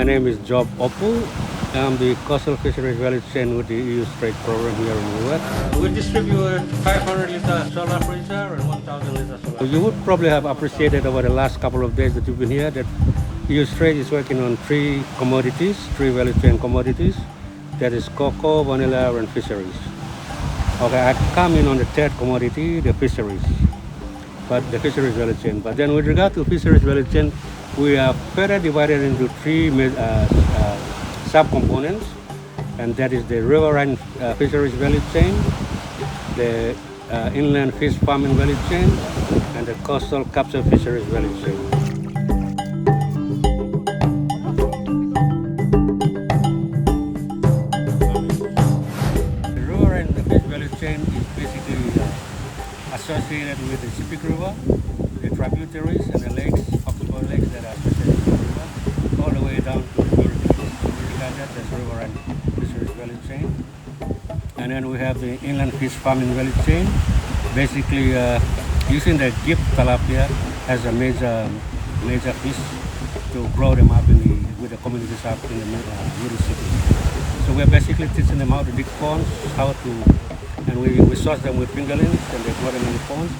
name is Job Opul. I'm the coastal fisheries value chain with the EU-STREIT program here in the US. We distribute 500 liter solar freezer and 1,000 liter solar. You would probably have appreciated over the last couple of days that you've been here that EU-STREIT is working on three value chain commodities. That is cocoa, vanilla, and fisheries. Okay, I come in on the third commodity, the fisheries. But the fisheries value chain. But then with regard to fisheries value chain, we are further divided into three sub-components, and that is the riverine fisheries value chain, the inland fish farming value chain, and the coastal capture fisheries value chain. The riverine fish value chain is basically associated with the Sepik River, the tributaries and the lakes, oxbow lakes that are associated with the river, all the way down to the Guru. That's riverine fisheries value chain. And then we have the inland fish farming value chain, basically using the gift tilapia as a major fish to grow them up with the communities up in the middle city. So we're basically teaching them how to dig ponds, and we source them with fingerlings and they grow them in the ponds.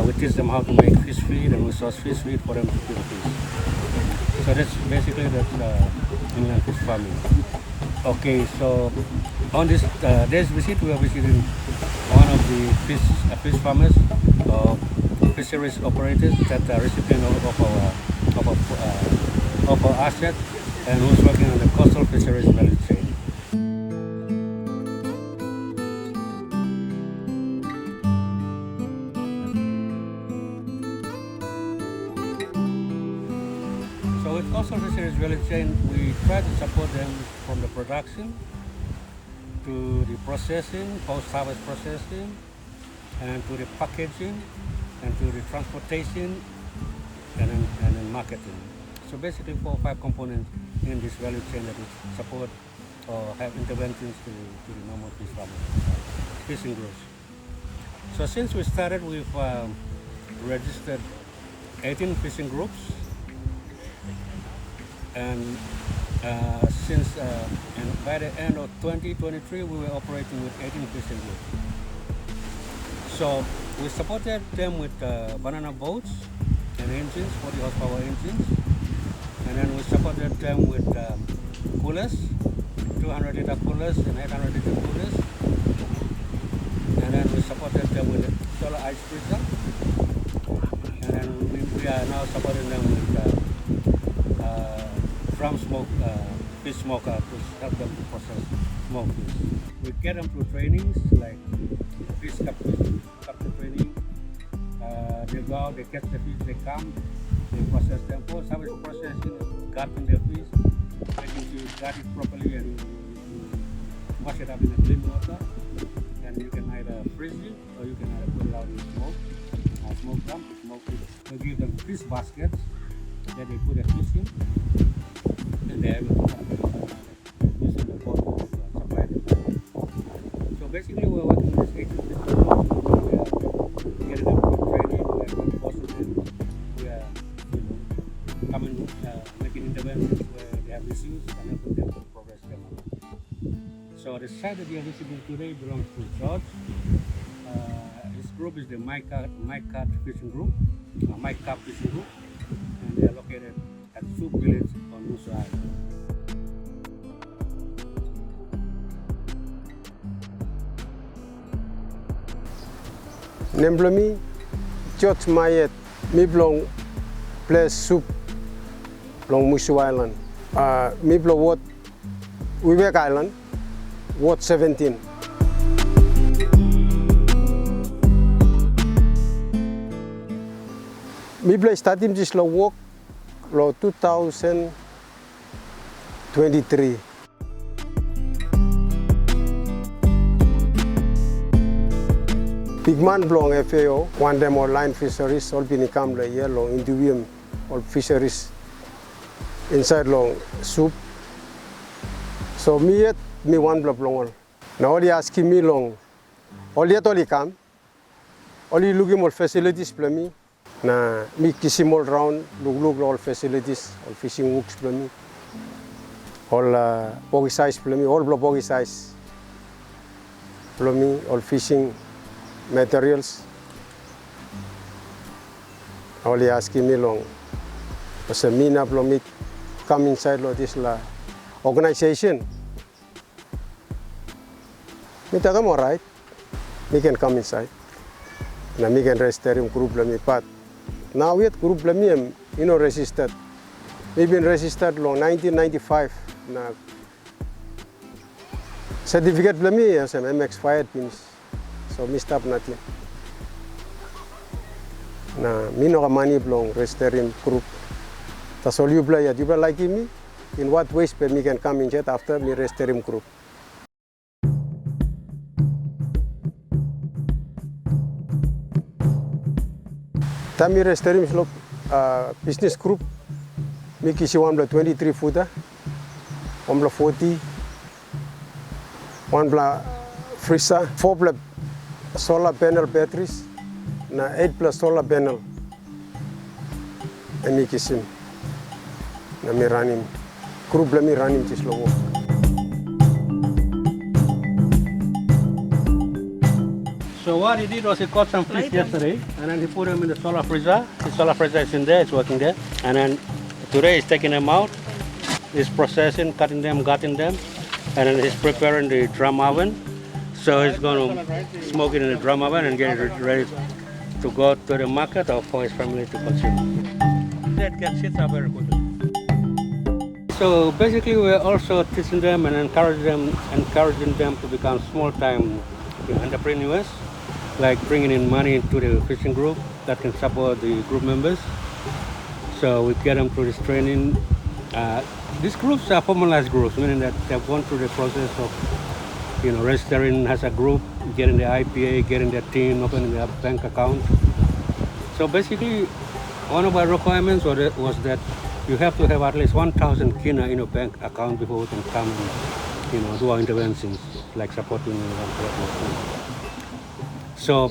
We teach them how to make fish feed, and we source fish feed for them to feed the fish. So that's basically inland fish farming. Okay, so on this day's visit, we are visiting one of the fish farmers or fisheries operators that are recipient of our assets and who's working on the coastal fisheries value chain. So with coastal fisheries value chain, we try to support them from the production to the processing, post-harvest processing, and to the packaging, and to the transportation, and then marketing. So basically 4 or 5 components in this value chain that we support or have interventions to the normal fish farming, fishing groups. So since we started, we've registered 18 fishing groups. And and by the end of 2023, we were operating with 18 fishing groups. So we supported them with banana boats and engines, 40 horsepower engines, and then we supported them with coolers, 200 liter coolers and 800 liter coolers, and then we supported them with a solar ice freezer, and then we are now supporting them with drum smoke, fish smoker to help them to process smoked fish. We get them through trainings like fish capture training. They go out, they catch the fish, they come, they process them. Post harvest processing, guarding the fish, making sure you guard it properly and you wash it up in a clean water. And you can either freeze it or you can either put it out in smoke drum, smoke it. We give them fish baskets that they put the fish in. And they are able to using the boat to supply them. So basically we're working with this 18 fish groups. We are getting them to training, we are reinforcing them, we are coming, making interventions where they have issues and helping them to progress them along. So the site that we are visiting today belongs to George. His group is the MyCat fishing group, MyCat fishing group, and they are located at Soup Village on Mushu Island. Nemblemi, George Mayet, mi belong place Soup, long Mushu Island. Mi belong Ward, Wibek Island, Ward 17. Mi belong starting this work. 2023. Pigman blong FAO, one them line fisheries, all binikam le year long individual all fisheries inside long Soup. So me one block long. Now all asking me long, all yet all come, all looking more facilities for me. Na mi kisim all round, look all facilities, all fishing works for me. all pogi size plumi, all blow pogi size plumi, all fishing materials. All he asking me long, was a mina plumi come inside lo this la organization. Me take them all right. Me can come inside. Na me can register in group plumi, but now yet group plumi registered. We been registered long 1995. Na certificate plumi as I'm expired pins, so me stop nothing. Na me no money long register in group. That's all you play. You play like me. In what ways me can come in chat after me register in group. Tami register in business group. Me kisi 123 footer. 140, 1 freezer, 4 solar panel batteries, na 8 solar panel. Emi kisim, na mi running, group la mi running this logo. So what he did was he caught some fish yesterday, and then he put them in the solar freezer. The solar freezer is in there, it's working there. And then today he's taking them out. He's processing, cutting them, gutting them, and then he's preparing the drum oven. So he's going to smoke it in the drum oven and get it ready to go to the market or for his family to consume. That gets hit up very quickly. So basically we're also teaching them and encouraging them to become small-time entrepreneurs, like bringing in money into the fishing group that can support the group members. So we get them through this training. These groups are formalized groups, meaning that they've gone through the process of, registering as a group, getting the IPA, getting their team, opening their bank account. So basically, one of our requirements was that you have to have at least 1,000 kina in your bank account before we can come and, do our interventions, like supporting. So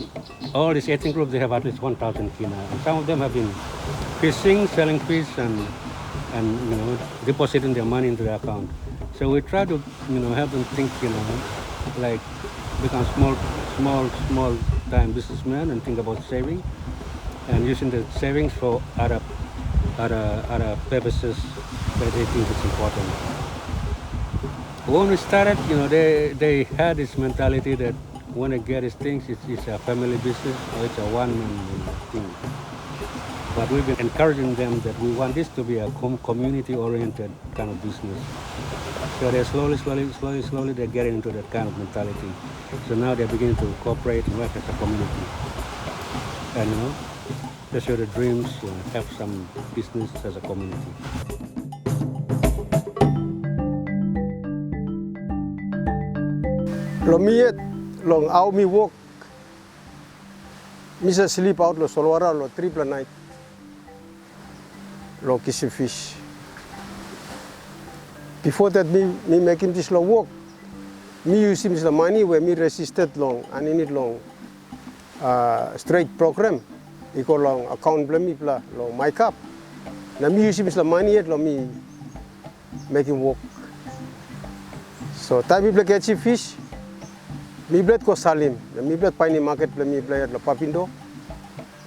all these 18 groups, they have at least 1,000 kina. And some of them have been fishing, selling fish, and depositing their money into their account. So we try to help them think like become small time businessmen and think about saving and using the savings for other purposes that they think is important. When we started, they had this mentality that when they get these things, it's a family business or it's a one-man thing. But we've been encouraging them that we want this to be a community-oriented kind of business. So they're slowly they're getting into that kind of mentality. So now they're beginning to cooperate and work as a community. And pursue the dreams, have some business as a community. Long out me walk, me sleep out lo solwara lo triple night. Lo kissing fish. Before that, me making this long work. Me using the money where me resisted long and in it long straight program. Iko long account bla me bla long my cup. Na me using the money yet long me making work. So time me play catch fish. Me bled ko salim. Me bled pani market bla me play lo papindo.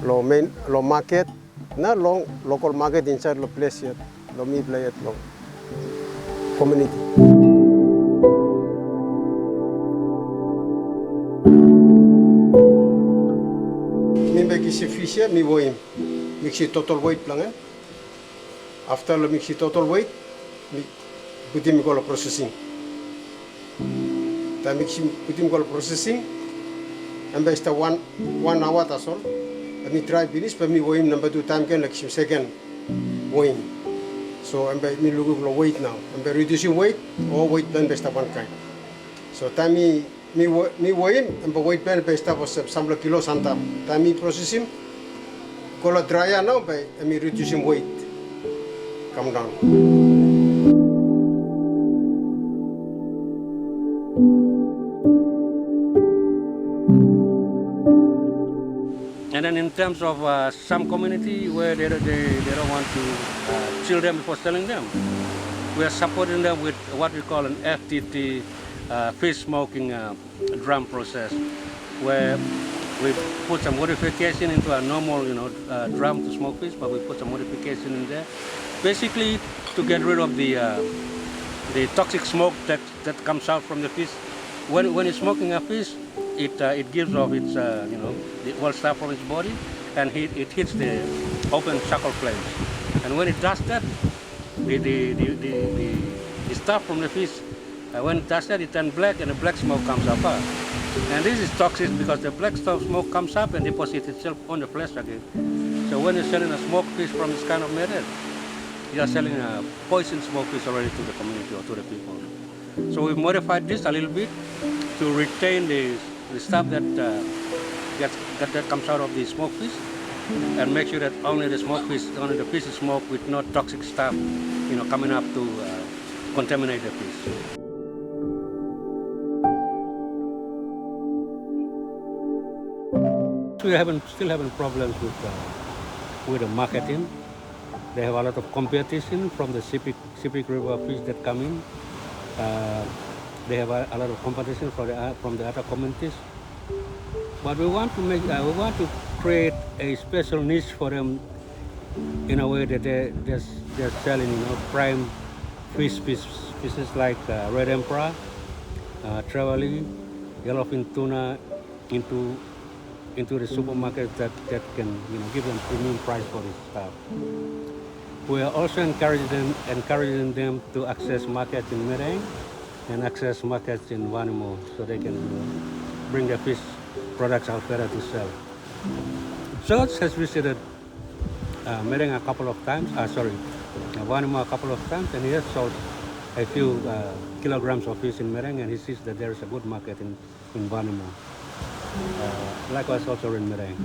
Lo market. Na long local market inside the place yet, lo me play it long community. Me make this fish here, me weigh mix it total weight lang. After lo mix it total weight, me put him go processing. Ta mix put him go processing, and based 1 hour that's all. Me try finish, but me weigh number 2 time can like second weighing. So I'm me look at weight now. I'm reducing weight or weight plan based on one kind. So time me weigh and weight plan based on some kilo santa. Time me processing, color dry now by me reducing weight. Come down. And then in terms of some community where they don't want to chill them before selling them, we are supporting them with what we call an FTT fish smoking drum process, where we put some modification into a normal, drum to smoke fish, but we put some modification in there, basically to get rid of the toxic smoke that comes out from the fish. When you're smoking a fish, it gives off its the oil stuff from its body, and it hits the open charcoal flames. And when it does that, the stuff from the fish, when it does that, it turns black, and the black smoke comes up. And this is toxic because the black stuff smoke comes up and deposits itself on the flesh again. So when you're selling a smoked fish from this kind of method, you are selling a poisoned smoked fish already to the community or to the people. So we've modified this a little bit to retain the stuff that comes out of the smoked fish, and make sure that only the fish is smoked with no toxic stuff, coming up to contaminate the fish. We're still having problems with the marketing. They have a lot of competition from the Sepik River fish that come in. They have a lot of competition from the other communities. But we want to create a special niche for them in a way that they're selling, prime fishes like red emperor, trevally, yellowfin tuna into the supermarket that can give them premium price for this stuff. We are also encouraging them to access markets in Mereng and access markets in Vanimo, so they can bring their fish products out there to sell. George has visited Mereng a couple of times, Vanimo a couple of times, and he has sold a few kilograms of fish in Mereng, and he sees that there is a good market in Vanimo. Likewise also in Mereng.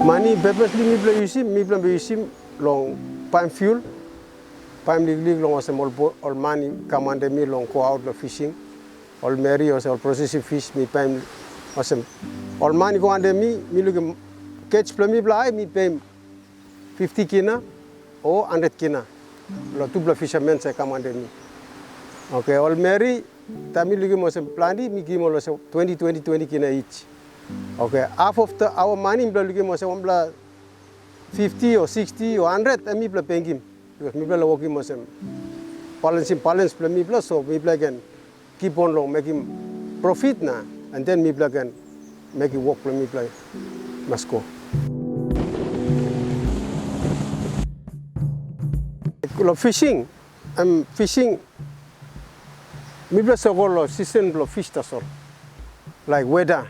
Money purposely mi plan usim long palm fuel, palm lig long was all money command me long go out the fishing, all marry or all processing fish mi palm was all money go under me look catch plan mi pay 50 kina or 100 kina, lo two fishermen say command me. Okay, all marry tami look was plandi mi give all 20 kina each. Okay, half of our money, we will 50 or 60 or 100, and we will pay him. Because we will work him balance, so we can keep on long, make him profit na, and then we can make it work for me, must go. Fishing, I'm fishing, we will so season fish like weather.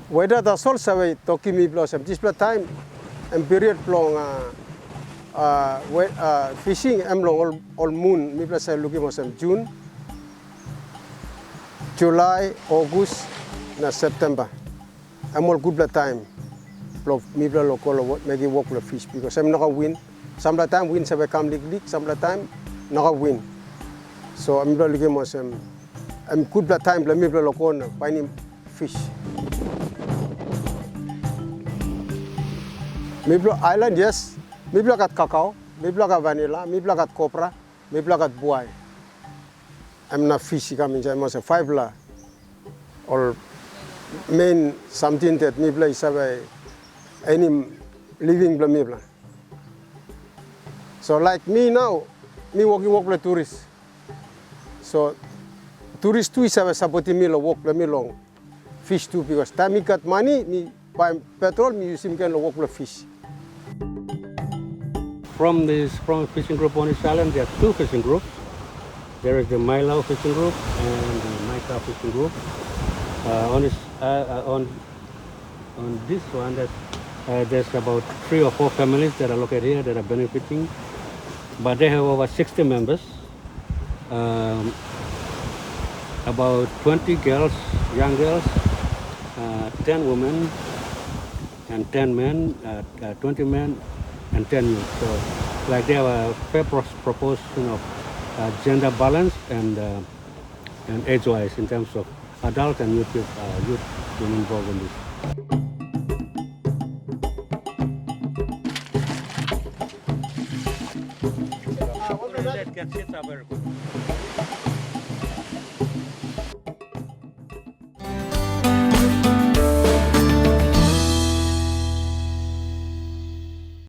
Weather that's also a talking me blossom. This time and period long fishing long all moon. Me plus looking was June, July, August, na September. I'm all good time. Me plus local make it work with fish because I'm not a win. Some of the time win have come leak. Some of the time not a win. So I'm not looking was I'm good time. Me plus local finding fish. Maybe island, yes. Maybe I got cacao, maybe I got vanilla, maybe I got copra, maybe I got buay. I'm not fishy coming, I must have 5 la. Or main something that maybe is any living maybe. So like me now, me work with tourists. So tourists too is supporting me walk me long. Fish too because time me got money, me buy petrol, me use him can walk with fish. From fishing group on this island, there are 2 fishing groups. There is the Mailau fishing group and the Maika fishing group. On this one, there's about 3 or 4 families that are located here that are benefiting, but they have over 60 members. About 20 girls, young girls, 10 women, and 10 men, 20 men, and 10 youth. So, like they have a fair proportion of gender balance, and and age-wise in terms of adult and youth being involved in this. That catches are very good.